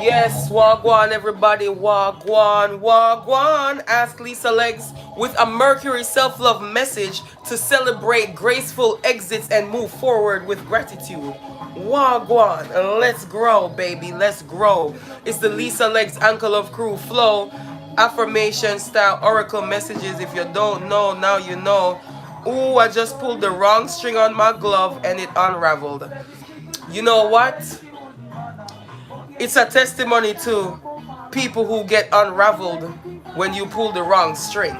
Yes, Wagwan, everybody, Wagwan, Wagwan. Ask Lisa Legs with a Mercury self love message to celebrate graceful exits and move forward with gratitude. Wagwan, let's grow, baby, let's grow. It's the Lisa Legs Ankle of Crew Flow affirmation style oracle messages. If you don't know, now you know. Ooh, I just pulled the wrong string on my glove and it unraveled. You know what? It's a testimony to people who get unraveled when you pull the wrong string.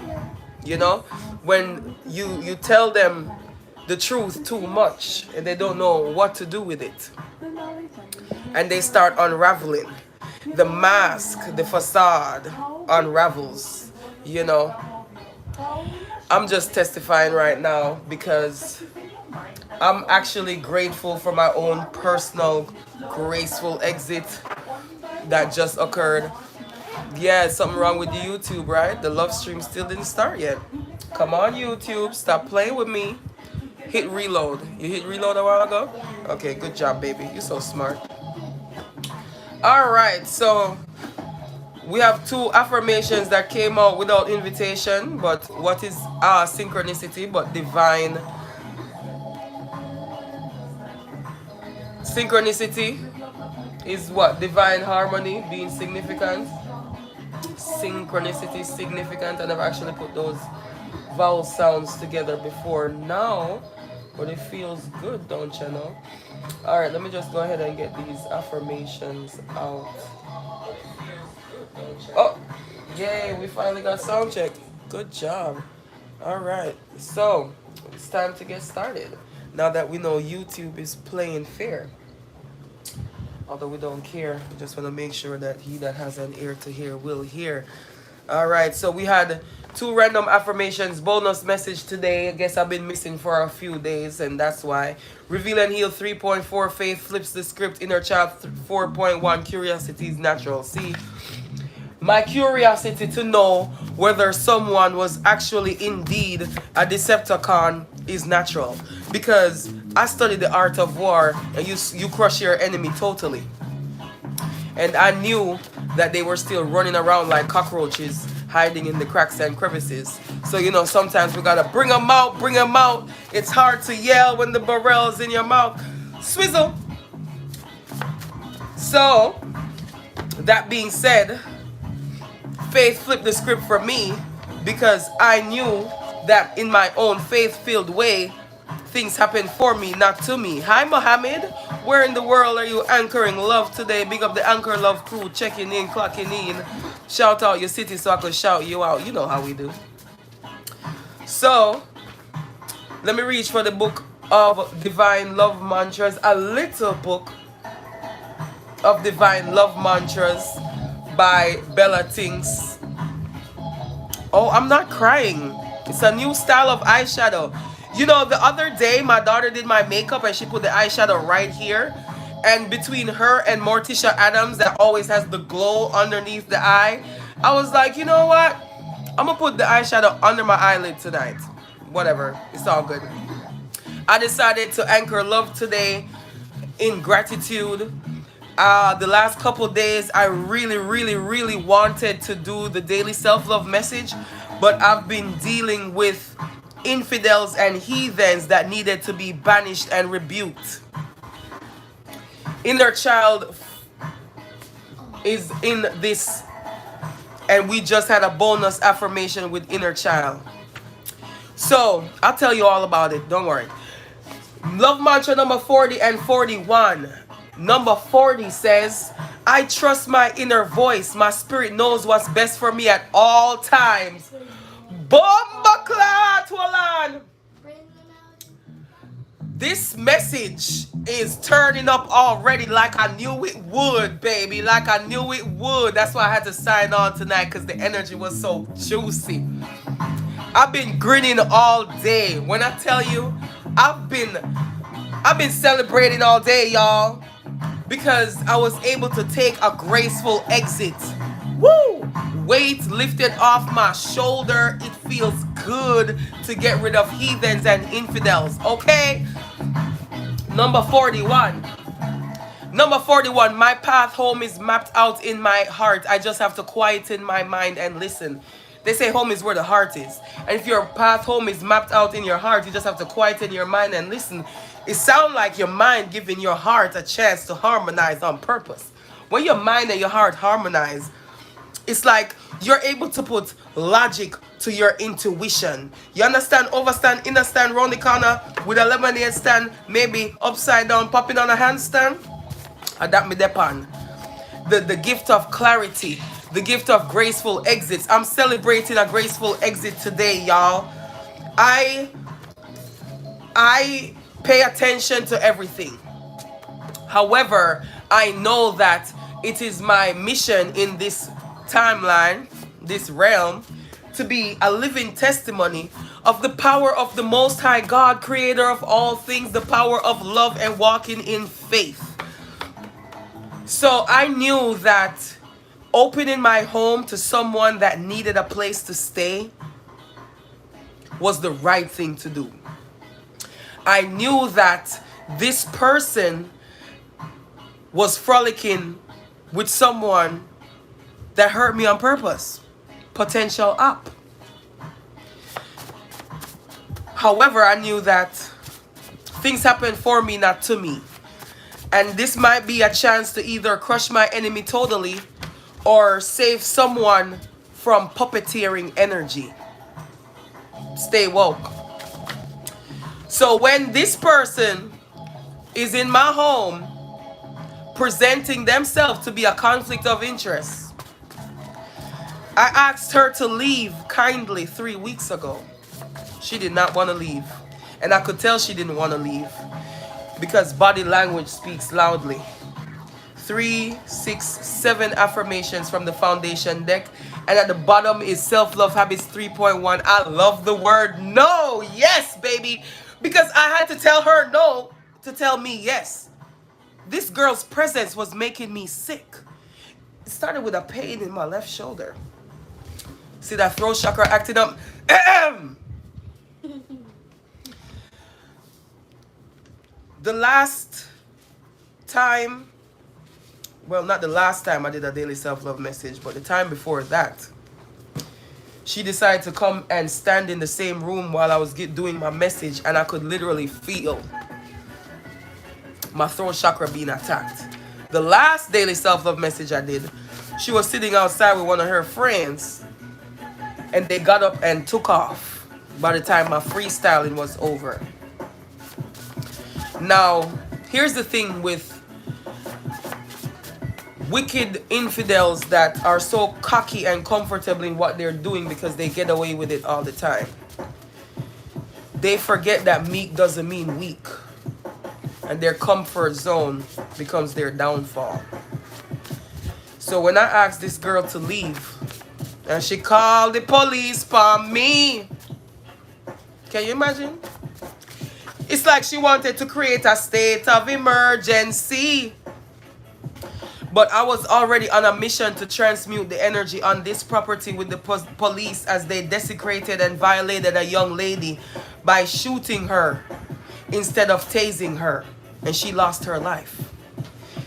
You know, when you tell them the truth too much and they don't know what to do with it, and they start unraveling. The mask, the facade unravels. You know, I'm just testifying right now because I'm actually grateful for my own personal graceful exit that just occurred. Yeah, something wrong with the YouTube, right? The love stream still didn't start yet. Come on, YouTube, stop playing with me. Hit reload. You hit reload a while ago? Okay, good job, baby. You're so smart. All right, so we have two affirmations that came out without invitation, but what is synchronicity but divine synchronicity is what? Divine harmony, being significant. Synchronicity, significant. I never actually put those vowel sounds together before now, but it feels good, don't you know? All right, let me just go ahead and get these affirmations out. Oh, yay, we finally got sound check. Good job. All right, so it's time to get started. Now that we know YouTube is playing fair, although we don't care, we just want to make sure that he that has an ear to hear will hear. All right, so we had two random affirmations bonus message today. I guess I've been missing for a few days, and that's why. Reveal and Heal 3.4, Faith flips the script. Inner Child 4.1, Curiosity is natural. See, my curiosity to know whether someone was actually indeed a Decepticon is natural, because I studied the art of war, and you crush your enemy totally. And I knew that they were still running around like cockroaches, hiding in the cracks and crevices. So, you know, sometimes we gotta bring them out, bring them out. It's hard to yell when the barrel's in your mouth. Swizzle. So, that being said, Faith flipped the script for me because I knew that in my own faith-filled way, things happen for me, not to me. Hi, Mohammed. Where in the world are you anchoring love today? Big up the Anchor Love crew, checking in, clocking in. Shout out your city so I can shout you out. You know how we do. So, let me reach for the book of Divine Love Mantras. A little book of Divine Love Mantras by Bella Tinks. Oh, I'm not crying. It's a new style of eyeshadow. You know, the other day my daughter did my makeup and she put the eyeshadow right here. And between her and Morticia Adams that always has the glow underneath the eye, I was like, you know what? I'm going to put the eyeshadow under my eyelid tonight. Whatever. It's all good. I decided to anchor love today in gratitude. The last couple days, I really wanted to do the daily self-love message, but I've been dealing with infidels and heathens that needed to be banished and rebuked. Inner Child is in this, and we just had a bonus affirmation with Inner Child. So, I'll tell you all about it, don't worry. Love mantra number 40 and 41. Number 40 says, I trust my inner voice. My spirit knows what's best for me at all times. Bomba clat, Walan! This message is turning up already like I knew it would, baby. Like I knew it would. That's why I had to sign on tonight, because the energy was so juicy. I've been grinning all day. When I tell you, I've been celebrating all day, y'all, because I was able to take a graceful exit. Woo! Weight lifted off my shoulder. It feels good to get rid of heathens and infidels, okay? Number 41. Number 41, my path home is mapped out in my heart. I just have to quieten my mind and listen. They say home is where the heart is. And if your path home is mapped out in your heart, you just have to quieten your mind and listen. It sounds like your mind giving your heart a chance to harmonize on purpose. When your mind and your heart harmonize, it's like you're able to put logic to your intuition. You understand? Overstand, understand, round the corner with a lemonade stand, maybe upside down, popping on a handstand. Adapt me depan. The gift of clarity, the gift of graceful exits. I'm celebrating a graceful exit today, y'all. I pay attention to everything. However, I know that it is my mission in this timeline, this realm, to be a living testimony of the power of the Most High God, creator of all things, the power of love and walking in faith. So I knew that opening my home to someone that needed a place to stay was the right thing to do. I knew that this person was frolicking with someone that hurt me on purpose. Potential up. However, I knew that things happen for me, not to me. And this might be a chance to either crush my enemy totally or save someone from puppeteering energy. Stay woke. So when this person is in my home presenting themselves to be a conflict of interest, I asked her to leave kindly 3 weeks ago. She did not want to leave. And I could tell she didn't want to leave because body language speaks loudly. 3, 6, 7 affirmations from the foundation deck. And at the bottom is Self-Love Habits 3.1. I love the word no. Yes, baby. Because I had to tell her no to tell me yes. This girl's presence was making me sick. It started with a pain in my left shoulder. See that throat chakra acting up? The last time, well, not the last time I did a daily self-love message, but the time before that, she decided to come and stand in the same room while I was doing my message, and I could literally feel my throat chakra being attacked. The last daily self-love message I did, she was sitting outside with one of her friends, and they got up and took off by the time my freestyling was over. Now, here's the thing with wicked infidels that are so cocky and comfortable in what they're doing because they get away with it all the time. They forget that meek doesn't mean weak. And their comfort zone becomes their downfall. So when I asked this girl to leave, and she called the police for me. Can you imagine? It's like she wanted to create a state of emergency. But I was already on a mission to transmute the energy on this property with the police as they desecrated and violated a young lady by shooting her instead of tasing her. And she lost her life.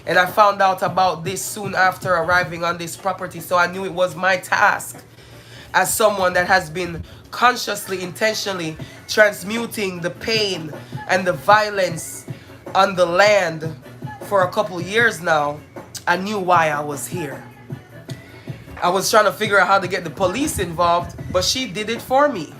And I found out about this soon after arriving on this property. So I knew it was my task as someone that has been consciously, intentionally transmuting the pain and the violence on the land for a couple years now. I knew why I was here. I was trying to figure out how to get the police involved, but she did it for me.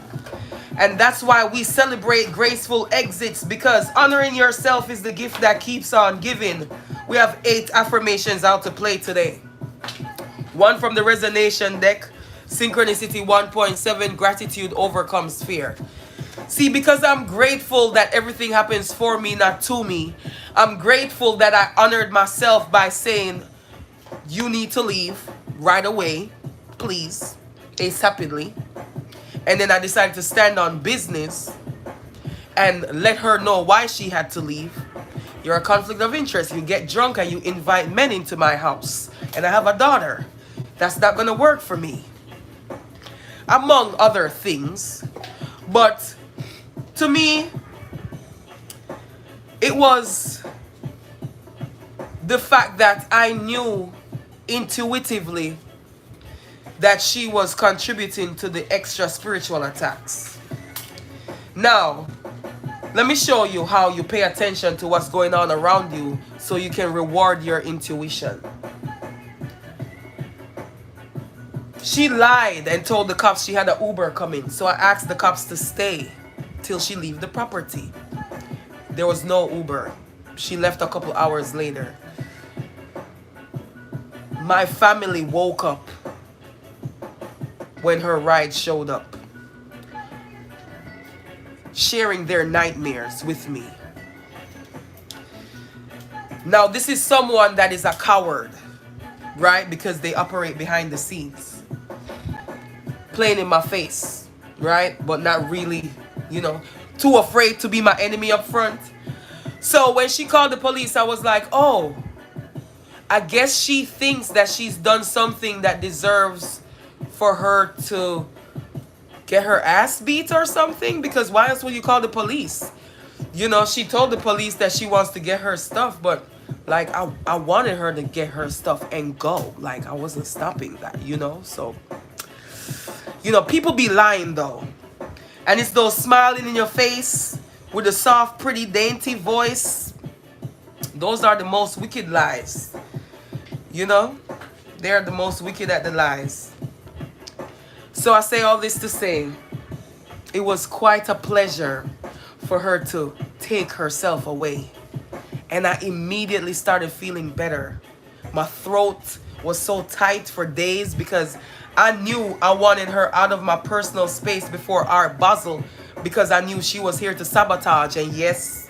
And that's why we celebrate graceful exits, because honoring yourself is the gift that keeps on giving. We have 8 affirmations out to play today. 1 from the Resonation deck, Synchronicity 1.7, Gratitude Overcomes Fear. See, because I'm grateful that everything happens for me, not to me. I'm grateful that I honored myself by saying, you need to leave right away, please, ASAPidly. And then I decided to stand on business and let her know why she had to leave. You're a conflict of interest. You get drunk and you invite men into my house. And I have a daughter. That's not going to work for me. Among other things. But to me, it was the fact that I knew intuitively that she was contributing to the extra spiritual attacks. Now, let me show you how you pay attention to what's going on around you so you can reward your intuition. She lied and told the cops she had an Uber coming, so I asked the cops to stay till she leave the property. There was no Uber. She left a couple hours later. My family woke up when her ride showed up, sharing their nightmares with me. Now, this is someone that is a coward, right? Because they operate behind the scenes, playing in my face, right? But not really, too afraid to be my enemy up front. So when she called the police, I was like, oh, I guess she thinks that she's done something that deserves for her to get her ass beat or something, because why else would you call the police? She told the police that she wants to get her stuff, but like I wanted her to get her stuff and go. Like I wasn't stopping that, so people be lying though. And it's those smiling in your face with a soft, pretty, dainty voice. Those are the most wicked lies. They're the most wicked at the lies. So I say all this to say, it was quite a pleasure for her to take herself away. And I immediately started feeling better. My throat was so tight for days because I knew I wanted her out of my personal space before Art Basel, because I knew she was here to sabotage. And yes,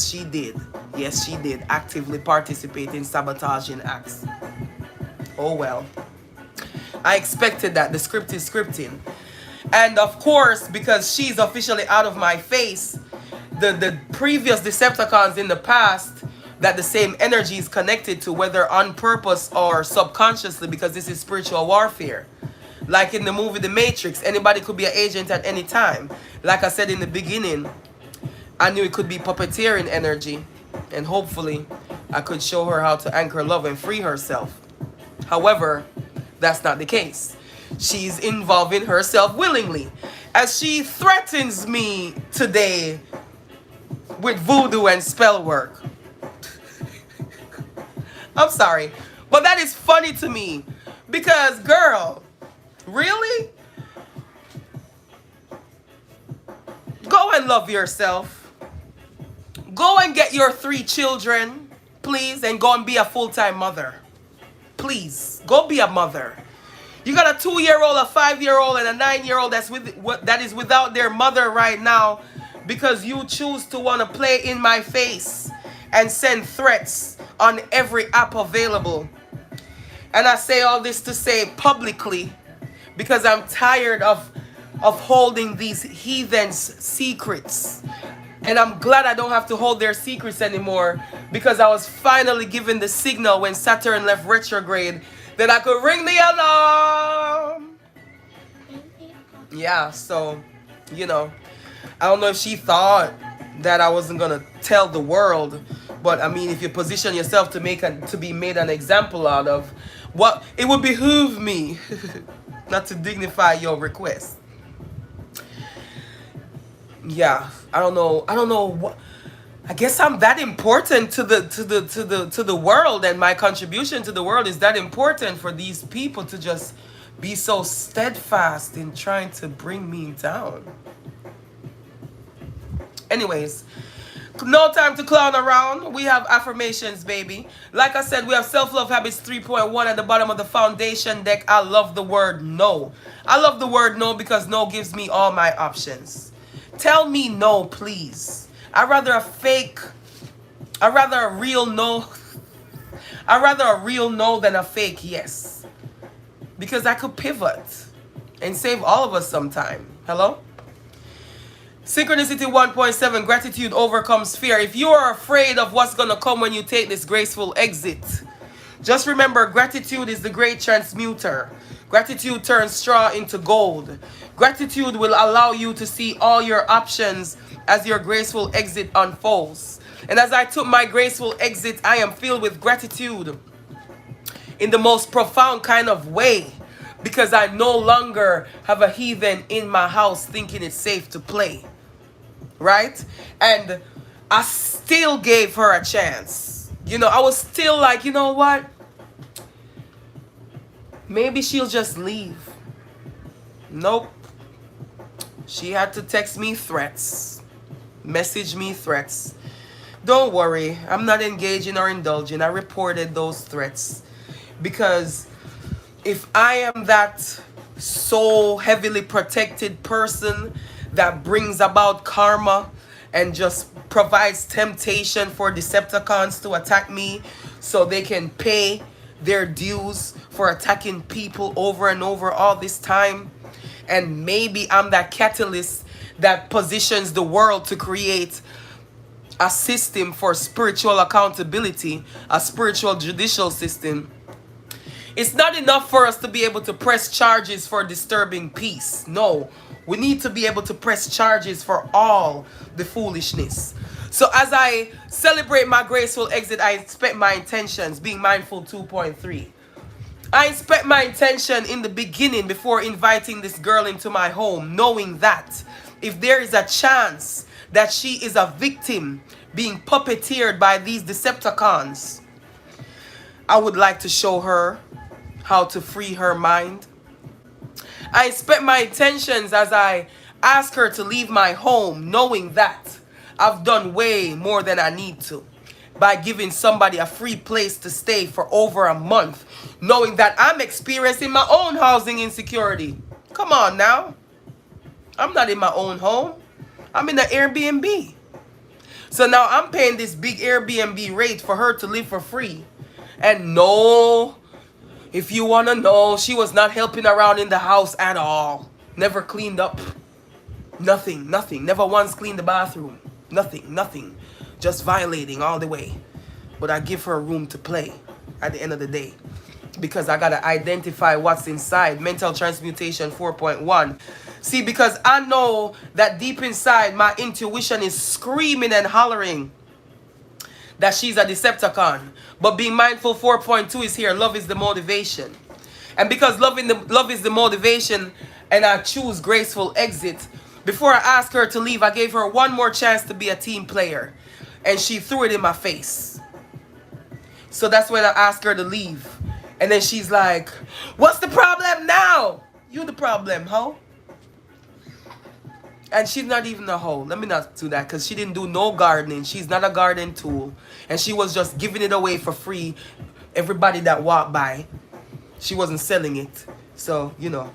she did. Yes, she did actively participate in sabotaging acts. Oh well. I expected that. The script is scripting. And of course, because she's officially out of my face, the previous Decepticons in the past that the same energy is connected to, whether on purpose or subconsciously, because this is spiritual warfare. Like in the movie The Matrix, anybody could be an agent at any time. Like I said in the beginning, I knew it could be puppeteering energy, and hopefully I could show her how to anchor love and free herself. However, that's not the case. She's involving herself willingly, as she threatens me today with voodoo and spell work. I'm sorry, but that is funny to me, because girl, really? Go and love yourself. Go and get your 3 children, please, and go and be a full-time mother. Please, go be a mother. You got a 2-year-old, a 5-year-old, and a 9-year-old that is without their mother right now because you choose to want to play in my face and send threats on every app available. And I say all this to say publicly, because I'm tired of holding these heathens' secrets. And I'm glad I don't have to hold their secrets anymore, because I was finally given the signal when Saturn left retrograde that I could ring the alarm. Yeah, so, I don't know if she thought that I wasn't going to tell the world, but I mean, if you position yourself to be made an example out of, what it would behoove me not to dignify your request. Yeah, I don't know what. I guess I'm that important to the world, and my contribution to the world is that important for these people to just be so steadfast in trying to bring me down. Anyways, no time to clown around. We have affirmations, baby. Like I said, we have self-love habits 3.1 at the bottom of the foundation deck. I love the word no. I love the word no because no gives me all my options. Tell me no, please. I'd rather a real no than a fake yes. Because I could pivot and save all of us some time. Hello? Synchronicity 1.7, gratitude overcomes fear. If you are afraid of what's going to come when you take this graceful exit, just remember, gratitude is the great transmuter. Gratitude turns straw into gold. Gratitude will allow you to see all your options as your graceful exit unfolds. And as I took my graceful exit, I am filled with gratitude in the most profound kind of way, because I no longer have a heathen in my house thinking it's safe to play. Right? And I still gave her a chance. You know, I was still like, you know what? Maybe she'll just leave. Nope. She had to text me threats, message me threats. Don't worry, I'm not engaging or indulging. I reported those threats because if I am that so heavily protected person that brings about karma and just provides temptation for Decepticons to attack me so they can pay their dues for attacking people over and over all this time, and maybe I'm that catalyst that positions the world to create a system for spiritual accountability, a spiritual judicial system. It's not enough for us to be able to press charges for disturbing peace. No, we need to be able to press charges for all the foolishness. So as I celebrate my graceful exit, I expect my intentions, being mindful 2.3. I inspect my intention in the beginning before inviting this girl into my home, knowing that if there is a chance that she is a victim being puppeteered by these Decepticons, I would like to show her how to free her mind. I inspect my intentions as I ask her to leave my home, knowing that I've done way more than I need to by giving somebody a free place to stay for over a month, knowing that I'm experiencing my own housing insecurity. Come on now. I'm not in my own home. I'm in an Airbnb. So now I'm paying this big Airbnb rate for her to live for free. And no, if you want to know, she was not helping around in the house at all. Never cleaned up. Nothing. Never once cleaned the bathroom. Nothing. Just violating all the way. But I give her room to play at the end of the day, because I gotta identify what's inside. Mental transmutation 4.1. See, because I know that deep inside my intuition is screaming and hollering that she's a Decepticon. But being mindful 4.2 is here. Love is the motivation. And because love is the motivation, and I choose graceful exit, before I asked her to leave, I gave her one more chance to be a team player. And she threw it in my face. So that's when I asked her to leave. And then she's like, what's the problem now? You the problem, ho? And she's not even a hoe. Let me not do that, because she didn't do no gardening. She's not a garden tool. And she was just giving it away for free. Everybody that walked by, she wasn't selling it. So, you know,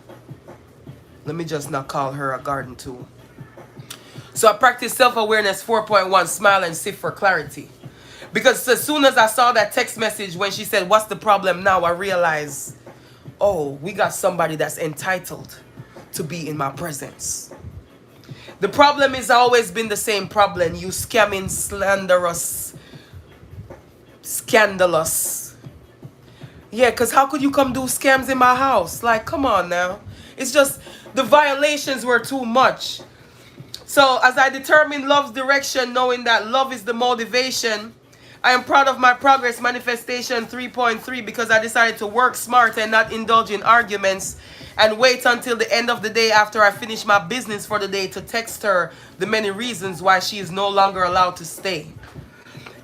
let me just not call her a garden tool. So I practiced self-awareness 4.1, smile and sift for clarity. Because as soon as I saw that text message when she said, what's the problem now? I realized, oh, we got somebody that's entitled to be in my presence. The problem has always been the same problem. You scamming, slanderous, scandalous. Yeah, because how could you come do scams in my house? Like, come on now. It's just the violations were too much. So as I determine love's direction, knowing that love is the motivation, I am proud of my progress manifestation 3.3, because I decided to work smart and not indulge in arguments and wait until the end of the day after I finish my business for the day to text her the many reasons why she is no longer allowed to stay.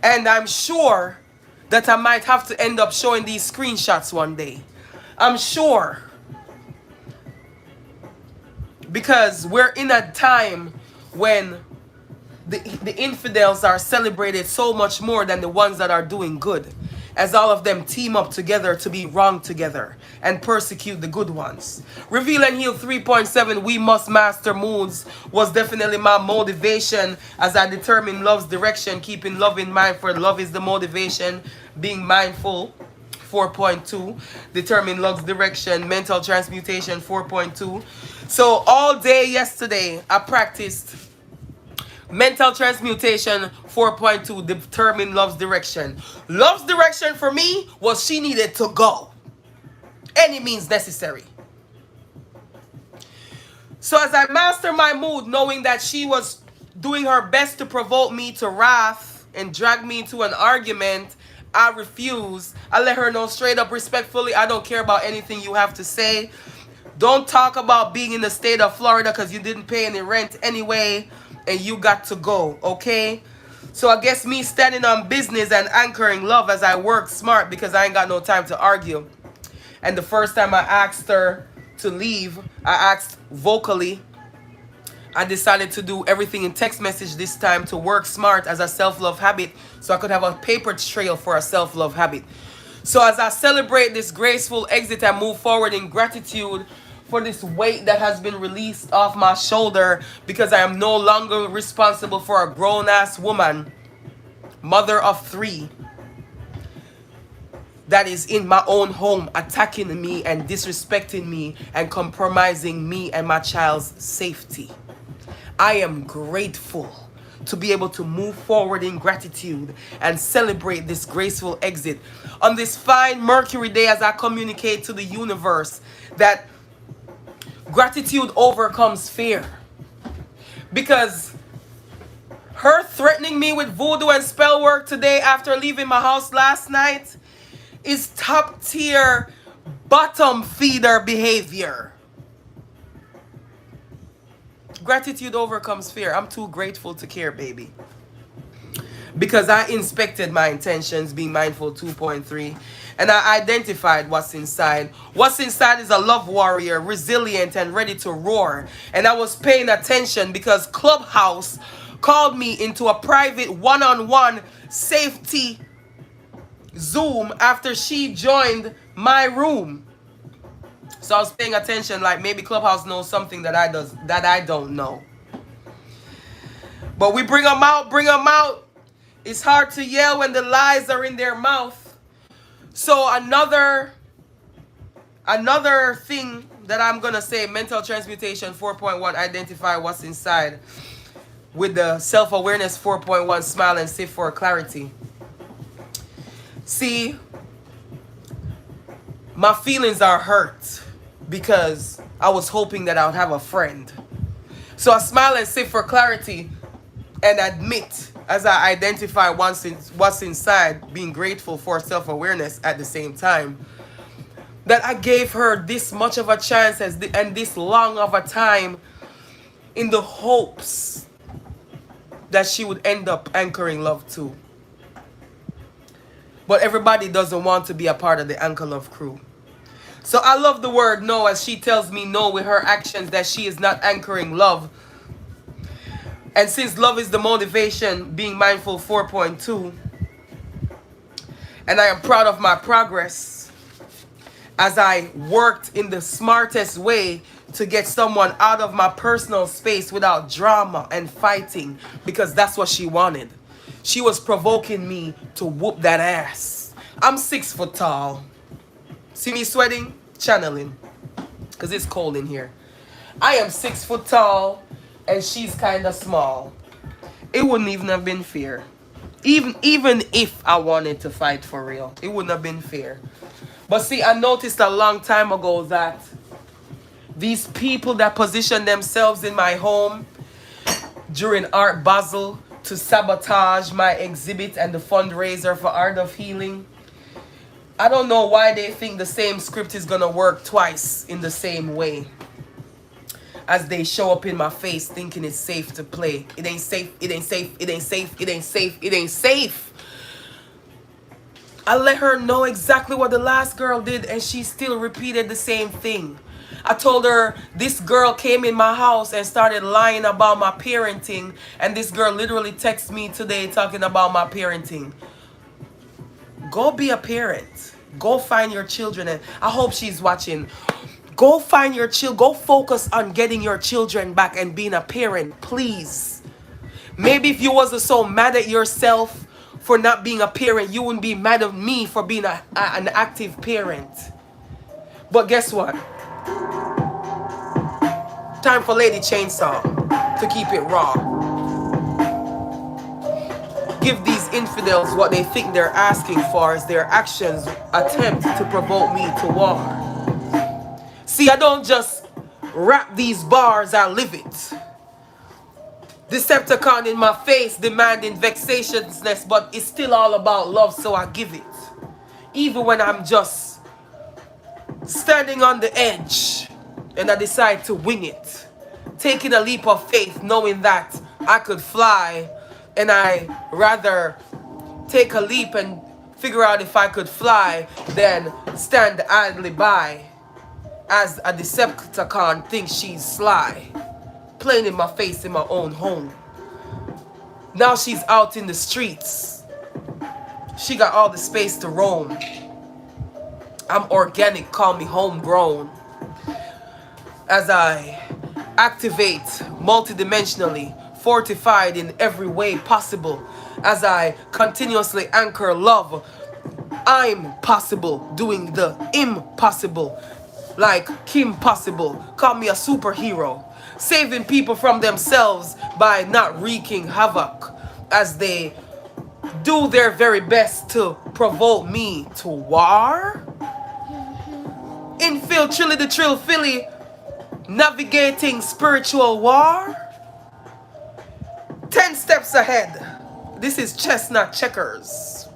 And I'm sure that I might have to end up showing these screenshots one day. I'm sure. Because we're in a time when the infidels are celebrated so much more than the ones that are doing good, as all of them team up together to be wrong together and persecute the good ones. Reveal and Heal 3.7, we must master moods, was definitely my motivation as I determine love's direction, keeping love in mind, for love is the motivation. Being mindful 4.2, determine love's direction, mental transmutation 4.2. So all day yesterday I practiced mental transmutation 4.2, determine love's direction. Love's direction for me was she needed to go. Any means necessary. So as I master my mood, knowing that she was doing her best to provoke me to wrath, and drag me into an argument, I refuse. I let her know straight up, respectfully, I don't care about anything you have to say. Don't talk about being in the state of Florida because you didn't pay any rent anyway and you got to go, okay? So I guess me standing on business and anchoring love as I work smart because I ain't got no time to argue. And the first time I asked her to leave, I asked vocally. I decided to do everything in text message this time to work smart as a self-love habit so I could have a paper trail for a self-love habit. So as I celebrate this graceful exit and move forward in gratitude for this weight that has been released off my shoulder because I am no longer responsible for a grown-ass woman, mother of 3, that is in my own home attacking me and disrespecting me and compromising me and my child's safety. I am grateful to be able to move forward in gratitude and celebrate this graceful exit on this fine Mercury day as I communicate to the universe that gratitude overcomes fear. Because her threatening me with voodoo and spell work today after leaving my house last night is top tier bottom feeder behavior. Gratitude overcomes fear. I'm too grateful to care, baby. Because I inspected my intentions, being mindful 2.3, and I identified what's inside. What's inside is a love warrior, resilient and ready to roar. And I was paying attention because Clubhouse called me into a private one-on-one safety Zoom after she joined my room. So I was paying attention, like maybe Clubhouse knows something that I don't know. But we bring them out, bring them out. It's hard to yell when the lies are in their mouth. So another thing that I'm going to say, mental transmutation 4.1, identify what's inside. With the self-awareness 4.1, smile and sit for clarity. See, my feelings are hurt because I was hoping that I would have a friend. So I smile and sit for clarity and admit, as I identify what's inside, being grateful for self-awareness at the same time, that I gave her this much of a chance and this long of a time in the hopes that she would end up anchoring love too. But everybody doesn't want to be a part of the Anchor Love crew. So I love the word no as she tells me no with her actions that she is not anchoring love. And since love is the motivation, being mindful 4.2, and I am proud of my progress as I worked in the smartest way to get someone out of my personal space without drama and fighting, because that's what she wanted. She was provoking me to whoop that ass. I'm 6 foot tall. See me sweating? Channeling. Because it's cold in here. I am 6 foot tall and she's kind of small. It wouldn't even have been fair. Even if I wanted to fight for real, it wouldn't have been fair. But see, I noticed a long time ago that these people that position themselves in my home during Art Basel to sabotage my exhibit and the fundraiser for Art of Healing, I don't know why they think the same script is gonna work twice in the same way. As they show up in my face thinking it's safe to play. It ain't safe, it ain't safe, it ain't safe, it ain't safe, it ain't safe. I let her know exactly what the last girl did and she still repeated the same thing. I told her this girl came in my house and started lying about my parenting, and this girl literally texted me today talking about my parenting. Go be a parent. Go find your children, and I hope she's watching. Go find your children. Go focus on getting your children back and being a parent, please. Maybe if you wasn't so mad at yourself for not being a parent, you wouldn't be mad at me for being an active parent. But guess what? Time for Lady Chainsaw to keep it raw. Give these infidels what they think they're asking for as their actions attempt to provoke me to war. See, I don't just rap these bars, I live it. Decepticon in my face demanding vexatiousness, but it's still all about love, so I give it. Even when I'm just standing on the edge and I decide to wing it. Taking a leap of faith knowing that I could fly, and I rather take a leap and figure out if I could fly than stand idly by as a Decepticon thinks she's sly, playing in my face in my own home. Now she's out in the streets. She got all the space to roam. I'm organic, call me homegrown. As I activate multidimensionally, fortified in every way possible. As I continuously anchor love, I'm possible, doing the impossible. Like Kim Possible, call me a superhero. Saving people from themselves by not wreaking havoc as they do their very best to provoke me to war. Infiltrate the Trill Philly, navigating spiritual war. 10 steps ahead. This is chestnut checkers.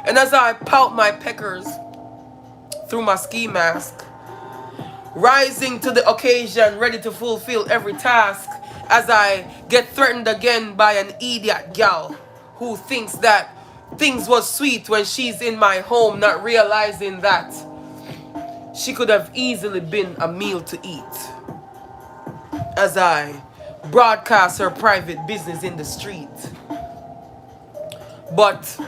And as I pout my peckers through my ski mask, rising to the occasion, ready to fulfill every task, as I get threatened again by an idiot gal who thinks that things was sweet when she's in my home, not realizing that she could have easily been a meal to eat. As I broadcast her private business in the street. But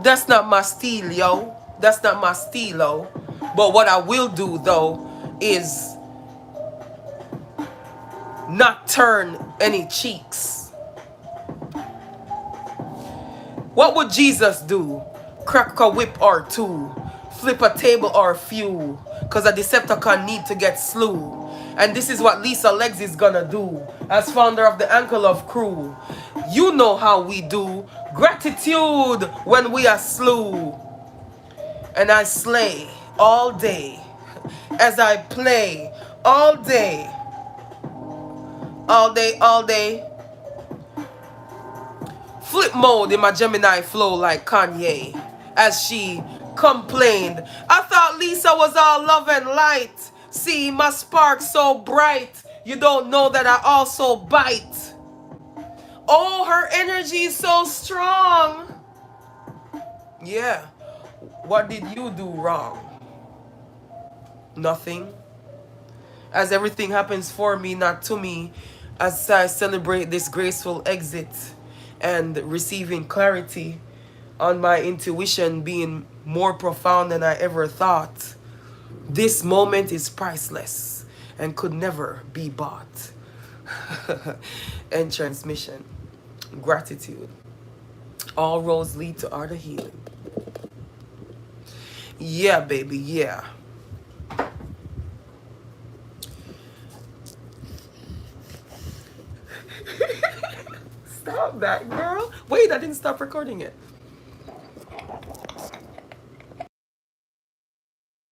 that's not my style, yo. That's not my stilo. But what I will do, though, is not turn any cheeks. What would Jesus do? Crack a whip or two, flip a table or a few, cause a Decepticon need to get slew. And this is what Lisa Legs is gonna do as founder of the Ankle Love crew. You know how we do. Gratitude when we are slew. And I slay all day as I play all day. All day, all day. Flip mode in my Gemini flow like Kanye as she complained. I thought Lisa was all love and light. See my spark so bright. You don't know that I also bite. Oh, her energy is so strong. Yeah. What did you do wrong? Nothing. As everything happens for me, not to me, as I celebrate this graceful exit and receiving clarity on my intuition being more profound than I ever thought. This moment is priceless and could never be bought. End transmission. Gratitude. All roads lead to art of healing. Yeah, baby, yeah. Stop that, girl. Wait, I didn't stop recording it.